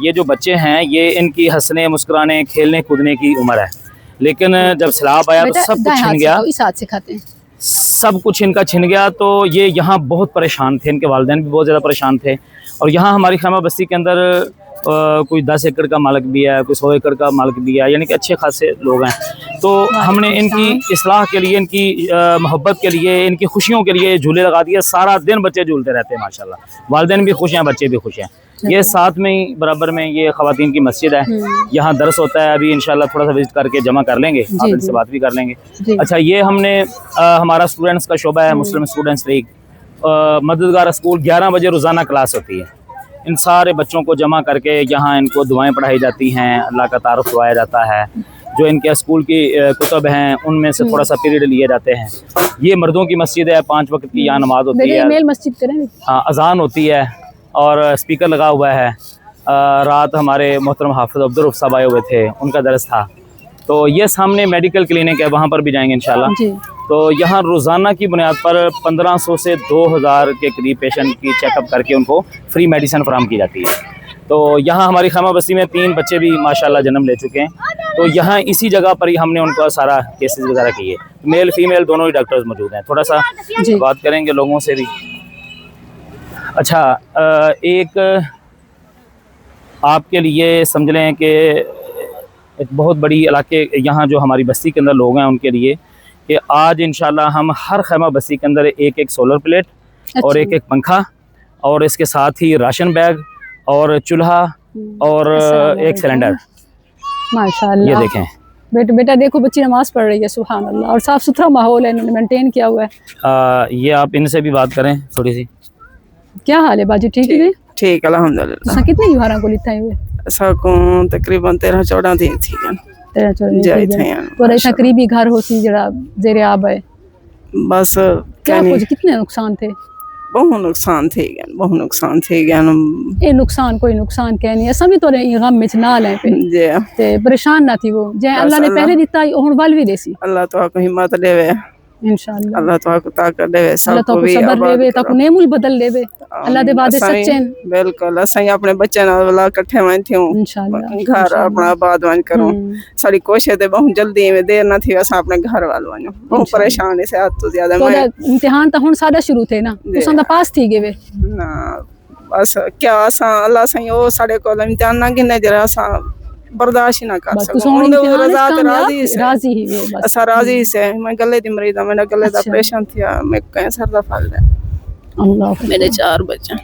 ये जो बच्चे हैं ये इनकी हंसने मुस्कुराने खेलने कूदने की उम्र है, लेकिन जब सैलाब आया तो सब कुछ छिन गया, इस हाथ से खाते हैं, सब कुछ इनका छिन गया। तो ये यहाँ बहुत परेशान थे, इनके वालिदैन भी बहुत ज़्यादा परेशान थे। और यहाँ हमारी खैमा बस्ती के अंदर कोई 10 एकड़ का मालिक भी है, कोई 100 एकड़ का मालिक भी है, यानी कि अच्छे खासे लोग हैं। तो हमने इनकी इस्लाह के लिए, इनकी मोहब्बत के लिए, इनकी खुशियों के लिए झूले लगा दिए। सारा दिन बच्चे झूलते रहते हैं माशाल्लाह, वालिदैन भी खुश हैं, बच्चे भी खुश हैं। ये साथ में ही बराबर में ये ख़वातीन की मस्जिद है, यहाँ दर्स होता है। अभी इंशाल्लाह थोड़ा सा विजिट करके जमा कर लेंगे, आप इनसे बात भी कर लेंगे। अच्छा, ये हमने हमारा स्टूडेंट्स का शोबा है मुस्लिम स्टूडेंट्स लीग मददगार स्कूल, 11 बजे रोज़ाना क्लास होती है। इन सारे बच्चों को जमा करके यहाँ इनको दुआएं पढ़ाई जाती हैं, अल्लाह का तारुफ करवाया जाता है। जो इनके स्कूल की कुतुब हैं उनमें से थोड़ा सा पीरियड लिए जाते हैं। ये मर्दों की मस्जिद है, 5 वक्त की यहाँ नमाज होती है, मेल मस्जिद करें, अजान होती है और स्पीकर लगा हुआ है। रात हमारे मोहतरम हाफिज़ अब्दुल रऊफ़ साहब आए हुए थे, उनका दर्स था। तो ये सामने मेडिकल क्लिनिक है, वहाँ पर भी जाएंगे इंशाल्लाह। तो यहाँ रोज़ाना की बुनियाद पर 1500 से 2000 के करीब पेशेंट की चेकअप करके उनको फ्री मेडिसिन फराहम की जाती है। तो यहाँ हमारी खैमा बस्ती में 3 बच्चे भी माशाल्लाह जन्म ले चुके हैं। तो यहाँ इसी जगह पर ही हमने उनका सारा केसेस वगैरह किए। मेल फीमेल दोनों ही डॉक्टर्स मौजूद हैं। थोड़ा सा बात करेंगे लोगों से भी। अच्छा, एक आपके लिए समझ लें कि एक बहुत बड़ी इलाके यहाँ जो हमारी बस्ती के अंदर लोग हैं उनके लिए कि आज इंशाल्लाह हम हर खैमा बस्ती के अंदर एक सोलर प्लेट और एक पंखा और इसके साथ ही राशन बैग और चूल्हा और एक सिलेंडर, माशाल्लाह। ये देखें बेटा देखो बच्ची नमाज पढ़ रही है, सुभान अल्लाह। और साफ सुथरा माहौल है, इन्होंने मेंटेन किया हुआ है। ये आप इनसे भी बात करें थोड़ी सी। क्या हाल है बाजी, ठीक है? ठीक अल्हम्दुलिल्लाह। तुसा कितने युहारा को लिथा हुए? साको तकरीबन 13-14 दिन थी गन 13-14 दिन। तो ऐसा करीबी घर होसी जरा जेरे आब है बस। क्या कुछ कितने नुकसान थे? बहुत नुकसान थे गन, बहुत नुकसान थे गन। ए नुकसान कोई नुकसान कह नहीं, असा भी तो गम में ना ले पे जे ते परेशान ना थी वो, जे अल्लाह ने पहले दिता हुन बल भी देसी। अल्लाह तो आपको हिम्मत देवे इंशाल्लाह, अल्लाह तो आपको ताकत देवे, सब को भी सबर देवे, ताको नेमुल बदल देवे। अल्लाह दे वादे सच्चे हैं। बिल्कुल असाई अपने बच्चे नाल वाला इकट्ठे वन थे इंशाल्लाह, घर अपना आबाद वन करूं। सारी कोशिश ते बहुत जल्दी में देर ना थी, असा अपने घर वाल वनो। बहुत परेशान है से हाथ तो ज्यादा। मैं इम्तिहान तो हुन सादा शुरू थे ना, तुसा दा पास थी गए ना। बस क्या असा अल्लाह सही ओ साडे को इम्तिहान ना गिने जरा असा बर्दाश्त ना कर सकूं। रजा ते राजी ही वे बस असा राजी से। मैं गले दी मरीज हूं, मेरा गले दा ऑपरेशन थिया, मैं कैंसर दा फल है। अल्लाह, मेरे 4 बच्चे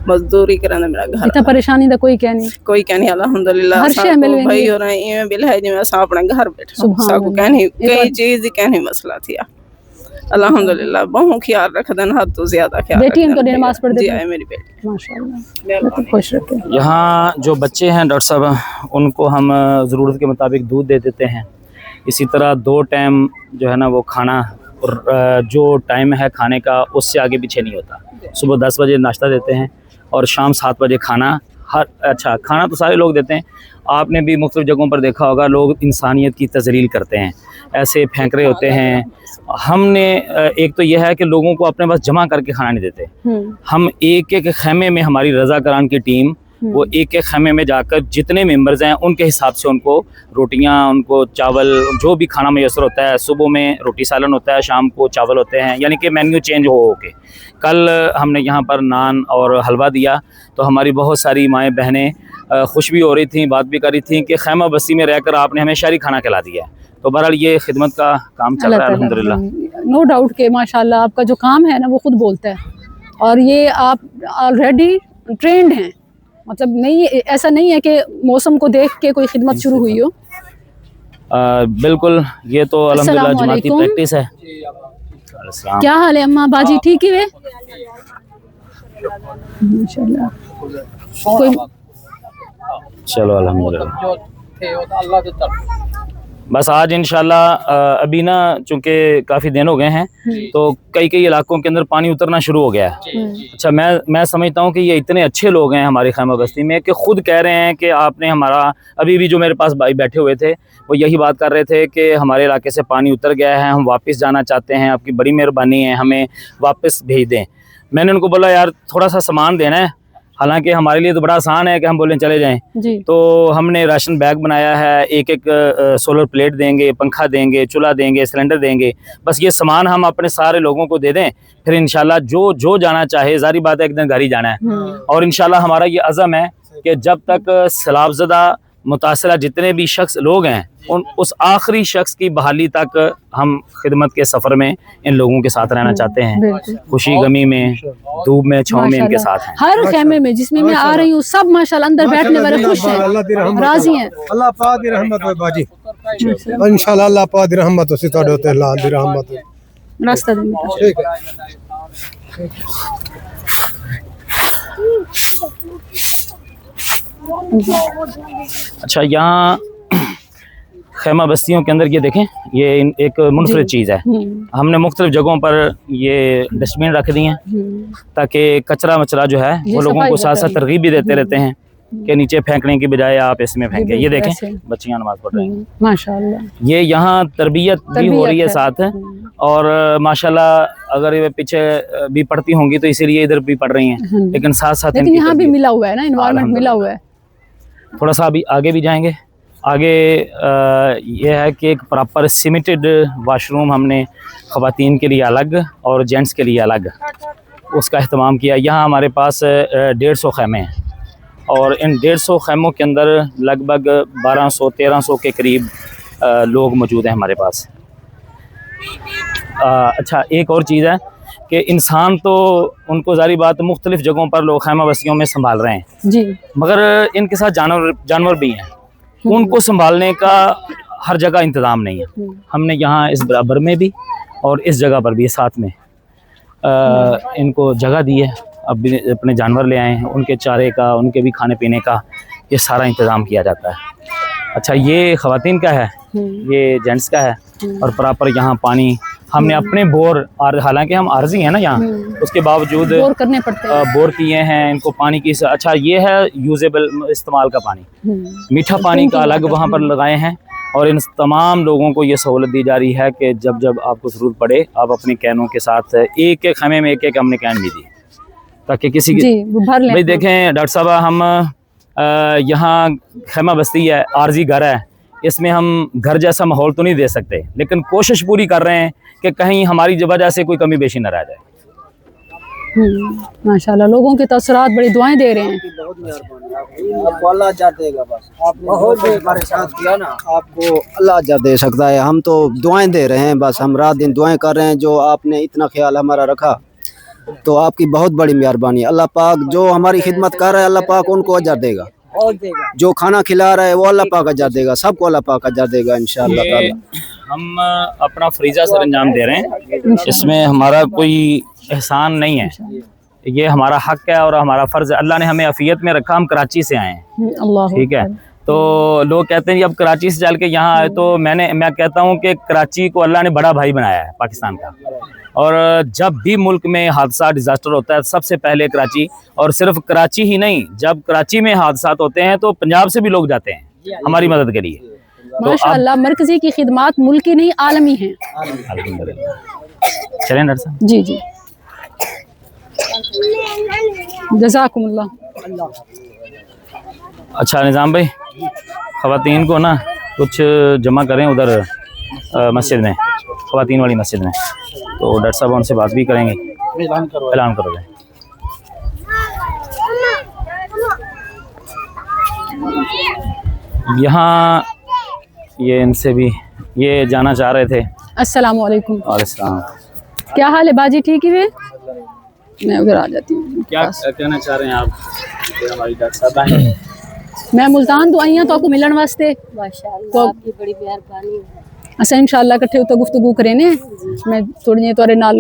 मजदूरी करने मेरा घर। इतना परेशानी दा कोई कह नहीं, कोई कह नहीं अल्हम्दुलिल्लाह। हर शय मिल भाई हो रहे हैं बिल है जिਵੇਂ असा अपने घर बैठे सबको कह नहीं कई चीज दी कह नहीं मसला थिया। अल्हम्दुलिल्लाह बहुत ख्याल रखदन, हद तो ज्यादा ख्याल। बेटी इनको नमाज पढ़ देती है मेरी बेटी माशाल्लाह, खुश रखे। यहाँ जो बच्चे हैं डॉक्टर साहब उनको हम ज़रूरत के मुताबिक दूध दे देते हैं। इसी तरह 2 टाइम जो है ना वो खाना, और जो टाइम है खाने का उससे आगे पीछे नहीं होता। सुबह 10 बजे नाश्ता देते हैं और शाम 7 बजे खाना। अच्छा, खाना तो सारे लोग देते हैं। आपने भी मुख्तलिफ जगहों पर देखा होगा लोग इंसानियत की तजरील करते हैं, ऐसे फेंक रहे होते हैं। हमने एक तो यह है कि लोगों को अपने पास जमा करके खाना नहीं देते। हम एक खैमे में, हमारी रज़ा करान की टीम वो एक खैमे में जाकर जितने मेंबर्स हैं उनके हिसाब से उनको रोटियां, उनको चावल, जो भी खाना मैसर होता है। सुबह में रोटी सालन होता है, शाम को चावल होते हैं, यानी कि मेन्यू चेंज हो के। कल हमने यहाँ पर नान और हलवा दिया तो हमारी बहुत सारी माएँ बहनें खुश भी हो रही थी, बात भी कर रही थी कि खैमा बस्ती में रहकर आपने हमें शहरी खाना खिला दिया है। तो बहरहाल ये खिदमत का काम चल रहा है अल्हम्दुलिल्लाह। नो डाउट के माशाल्लाह आपका जो काम है ना वो खुद बोलता है, और ये आप ऑलरेडी ट्रेंड हैं। मतलब नहीं, ऐसा नहीं है कि मौसम को देख के कोई खिदमत शुरू हुई हो। बिल्कुल, ये तो अल्हम्दुलिल्लाह जमात की प्रैक्टिस है। क्या हाल है अम्मा बाजी, ठीक है वे? माशाल्लाह, चलो अल्हम्दुलिल्लाह। बस आज इंशाल्लाह अभी ना चूँकि काफ़ी दिन हो गए हैं तो कई इलाकों के अंदर पानी उतरना शुरू हो गया है। अच्छा, मैं समझता हूँ कि ये इतने अच्छे लोग हैं हमारी खैमा बस्ती में कि खुद कह रहे हैं कि आपने हमारा, अभी भी जो मेरे पास भाई बैठे हुए थे वो यही बात कर रहे थे कि हमारे इलाके से पानी उतर गया है, हम वापस जाना चाहते हैं, आपकी बड़ी मेहरबानी है, हमें वापस भेज दें। मैंने उनको बोला यार थोड़ा सा सामान देना है, हालांकि हमारे लिए तो बड़ा आसान है कि हम बोलें चले जाएं। जी। तो हमने राशन बैग बनाया है, एक एक सोलर प्लेट देंगे, पंखा देंगे, चूल्हा देंगे, सिलेंडर देंगे। बस ये सामान हम अपने सारे लोगों को दे दें, फिर इंशाल्लाह जो जाना चाहे, जारी बात है एक दिन घर ही जाना है। और इंशाल्लाह हमारा ये अज़म है कि जब तक सैलाबज़दा मुतासरा जितने भी शख्स लोग हैं, उस आखिरी शख्स की बहाली तक हम खिदमत के सफ़र में इन लोगों के साथ रहना चाहते हैं। खुशी गमी में, धूप में, छाँव में इनके साथ हैं। हर खेमे में जिसमें मैं आ रही हूँ सब माशाल्लाह अंदर बैठने वाले खुश हैं, राजी हैं। अल्लाह पाक दी रहमत हो बाजी, इंशाल्लाह अल्लाह पाक दी रहमत हो तोड़े होते, अल्लाह दी रहमत हो। रास्ता दें ठीक है। अच्छा, यहाँ खैमा बस्तियों के अंदर ये देखें, ये एक मुनफरिद चीज़ है। हमने मुख्तलिफ जगहों पर ये डस्टबिन रख दिए हैं ताकि कचरा मचरा जो है वो लोगों को साथ साथ तरगीब भी देते रहते हैं कि नीचे फेंकने की बजाय आप इसमें फेंकें। ये देखें बच्चियाँ नमाज पढ़ रही हैं माशाल्लाह। ये यहाँ तरबियत भी हो रही है साथ, और माशाल्लाह अगर ये पीछे भी पढ़ती होंगी तो इसीलिए इधर भी पढ़ रही हैं, लेकिन साथ साथ लेकिन यहाँ भी मिला हुआ है ना, एनवायरनमेंट मिला हुआ है। थोड़ा सा अभी आगे भी जाएंगे। आगे ये है कि एक प्रॉपर सीमेंटेड वाशरूम हमने ख़वातीन के लिए अलग और जेंट्स के लिए अलग उसका अहतमाम किया। यहाँ हमारे पास 150 खैमे हैं और इन 150 खैमों के अंदर लगभग 1200-1300 के करीब लोग मौजूद हैं हमारे पास। अच्छा, एक और चीज़ है कि इंसान तो उनको ज़ारी बात मुख्तलिफ़ जगहों पर लोग खैमा बस्तियों में संभाल रहे हैं जी, मगर इनके साथ जानवर भी हैं, उनको संभालने का हर जगह इंतज़ाम नहीं है। हमने यहाँ इस बराबर में भी और इस जगह पर भी साथ में इनको जगह दी है। अब भी अपने जानवर ले आए हैं, उनके चारे का, उनके भी खाने पीने का ये सारा इंतज़ाम किया जाता है। अच्छा, ये ख़वातीन का है, ये जेंट्स का है, और प्रॉपर यहाँ पानी हमने अपने बोर, और हालांकि हम आर्जी हैं ना यहाँ, उसके बावजूद बोर करने पड़ते हैं, बोर किए हैं इनको पानी की। अच्छा, ये है यूजेबल इस्तेमाल का पानी, मीठा पानी का अलग वहाँ पर लगाए हैं, और इन तमाम लोगों को ये सहूलत दी जा रही है कि जब जब आपको ज़रूरत पड़े आप अपने कैनों के साथ एक एक खमे में एक हमने कैन भी दी ताकि किसी की भाई देखें। डॉक्टर साहब, हम यहाँ खैमा बस्ती है, आर्जी घर है, इसमें हम घर जैसा माहौल तो नहीं दे सकते, लेकिन कोशिश पूरी कर रहे हैं कि कहीं हमारी वजह से कोई कमी बेशी न रह जाए। माशाल्लाह, लोगों के तसरात बड़ी दुआएं दे रहे हैं। आपको अल्लाह अजर देगा, बस आपने बहुत हमारे साथ किया ना, आपको अल्लाह अजर दे सकता है। हम तो दुआएं दे रहे हैं, बस हम रात दिन दुआएं कर रहे हैं। जो आपने इतना ख्याल हमारा रखा तो आपकी बहुत बड़ी मेहरबानी है। अल्लाह पाक जो हमारी खिदमत कर रहा है, अल्लाह पाक उनको अजर देगा, जो खाना खिला रहा है वो अल्लाह पाक अजर देगा, सबको अल्लाह पाक अजर देगा इंशाअल्लाह ताला। हम अपना फरीज़ा सर अंजाम दे रहे हैं, इसमें हमारा कोई एहसान नहीं है, ये हमारा हक है और हमारा फ़र्ज़ है। अल्लाह ने हमें अफ़ियत में रखा, हम कराची से आए हैं, ठीक है। तो लोग कहते हैं अब कराची से चल के यहाँ आए, तो मैं कहता हूँ कि कराची को अल्लाह ने बड़ा भाई बनाया है पाकिस्तान का, और जब भी मुल्क में हादसा डिज़ास्टर होता है सबसे पहले कराची, और सिर्फ कराची ही नहीं, जब कराची में हादसा होते हैं तो पंजाब से भी लोग जाते हैं हमारी मदद के लिए। तो माशाअल्लाह, मरकज़ी की खिदमत मुल्क की नहीं आलमी हैं। चलें डॉक्टर साहब। जी जी, जज़ाकुमुल्लाह। अच्छा निज़ाम भाई, ख़वातीन को ना कुछ जमा करें उधर मस्जिद में, ख़वातीन वाली मस्जिद में, तो डॉक्टर साहब उनसे बात भी करेंगे। ऐलान करो जाए। यहाँ ये इनसे भी ये जाना चाह रहे थे। अस्सलाम वालेकुम। वालेकुम। क्या हाल है बाजी, ठीक ही है? मैं उधर आ जाती हूँ। क्या कहना चाह रहे हैं आप? हमारी डॉक्टर साहब हैं, मैं मुल्तान तो आई हूँ तो आपको मिलन वास्ते। माशाअल्लाह, आपकी बड़ी मेहरबानी है। असा इंशाअल्लाह इकट्ठे तो गुफ्तगू करे ने, मैं थोड़ी जी तोरे नाल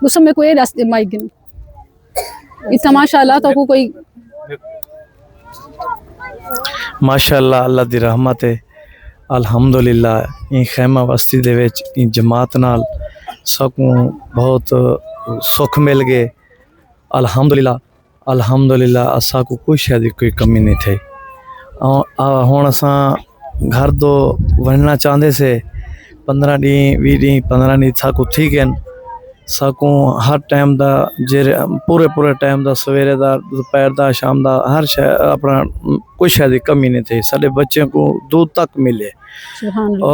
गुस्सा में कोई रास्ते माइक गिन इतना माशाअल्लाह तो कोई माशाअल्लाह अल्लाह दी रहमत है। अल्हम्दुलिल्लाह, इन खैमा बस्ती दे विच इन जमात नाल सकूँ बहुत सुख मिल गए। अल्हम्दुलिल्लाह अल्हम्दुलिल्लाह, असा को कोई शायद कोई कमी नहीं थी। हुण असा घर तो वञणा चाहते से 15 ॾींहं 20 ॾींहं 15 ॾींहं साकू थी गए, साकू हर टाइम दा जेरे पूरे टाइम दा सवेरे दा दोपहर दा शाम दा हर शय अपना कोई शय दी कमी नहीं थी। साडे बच्चों को दूध तक मिले। सुभान अल्लाह।